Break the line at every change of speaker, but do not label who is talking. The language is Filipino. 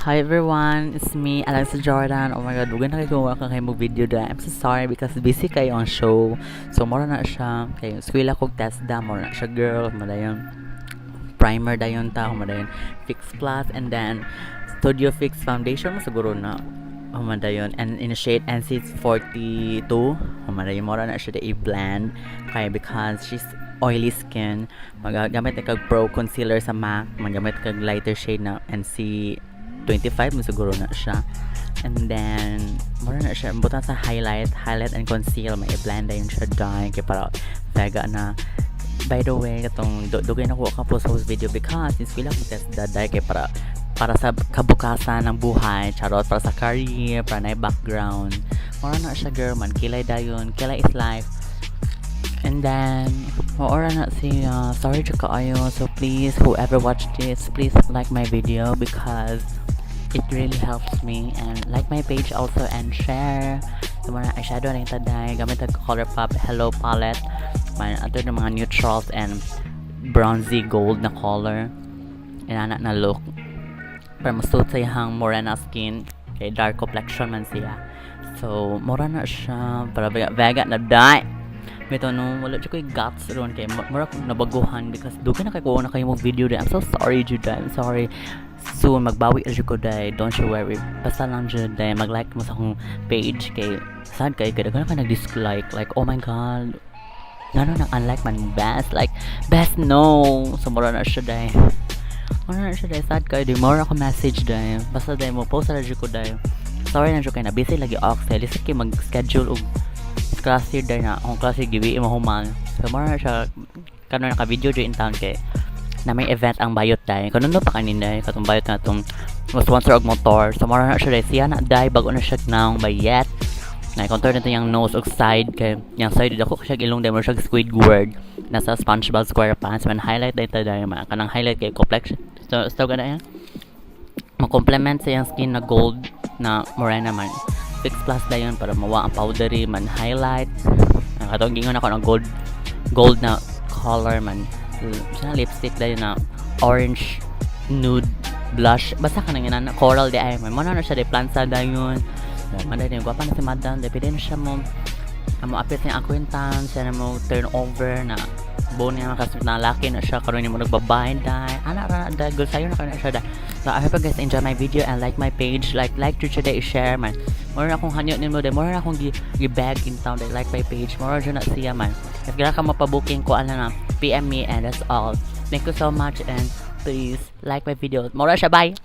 Hi everyone, it's me, Alexa Jordan. Oh my god, huwag na kayo ka kayo mag-video da. I'm so sorry because busy kayo ang show. So, mora na siya. Kaya, skwila kong test da. Mora na siya girl. Madayon primer dayon ta. Madayon Fix Plus. And then, Studio Fix Foundation mo siguro na. Madayon. And in the shade NC42. Madayon, mora na siya da i-blend. Kaya, because she's oily skin, magagamit kag pro concealer sa MAC, magamit kag lighter shade na NC25 mo siguro na siya. And then mura na siya butan sa highlight and conceal, may i-blend yun siya dahil kaya para vega na. By the way, katong dugay na ko post video because since wala ko test dahil kaya para sa kabukasan ng buhay, charot, para sa career, para na background. Mura na siya girl man, kilay dayon, kilay is life. And then, maura na siya. Sorry to kaayo. So please, whoever watched this, please like my video because it really helps me. And like my page also and share. So mga eyeshadow na yung taday. Gamit ang ColourPop Hello Palette. May other na mga neutrals and bronzy gold na color. Inana na look. Para masuot sa iyang morena skin. Kay dark complexion man siya. So, mura na siya. Para vega na die. Mito no, wala siya ko yung guts ron kay mura kong nabaguhan because duga na kayo na kayo mong video din. I'm so sorry Juday, I'm sorry. Soon magbawi siya ko day, don't you worry. Basta lang Juday, mag-like mo sa akong page kay sad kay kada ka nag-dislike like oh my god. Ngano nang unlike man best like best no. So mura na siya day. Mura na siya day sad kay di mura ako message day. Basta day mo post na siya ko day. Sorry na siya kay na busy lagi off. Lisa kay mag-schedule og class year day na akong class year giwi mo human. So mara siya kanon naka-video dyan in town kay na may event ang bayot day. Kanon no pa kanina katong bayot na itong sponsor og motor. So mara na siya day siya na day bago na siya nang bayet. Na i-contour natin yung nose og side kay yung side dako siya ilong day mo siya Squidward nasa SpongeBob SquarePants man highlight day ta day man kanang highlight kay complexion. So gana yan. Ma-complement sa yung skin na gold na morena man. Fix Plus na yun para mawa ang powdery man highlight. Katong gingon ako ng gold na color man. Sa lipstick na yun na orange nude blush. Basta ka nang yun na coral di ay. May muna na siya di plansa na yun. Manday na yung gwapa na si madam. Di pwede na siya mo apit niya acquaintance. Siya na mo turn over na buo niya kasi na laki na siya karoon niya mo nagbabahin dahil anak na dahil sa'yo na karoon na siya dahil. So I hope you guys enjoy my video and like my page like to today share man. Mura na akong hanyo nimo dahil mura na akong gi-bag in town dahil like my page mura dyan na siya man. If gila ka mapabooking ko na PM me and that's all. Thank you so much and please like my video. Mura siya, bye!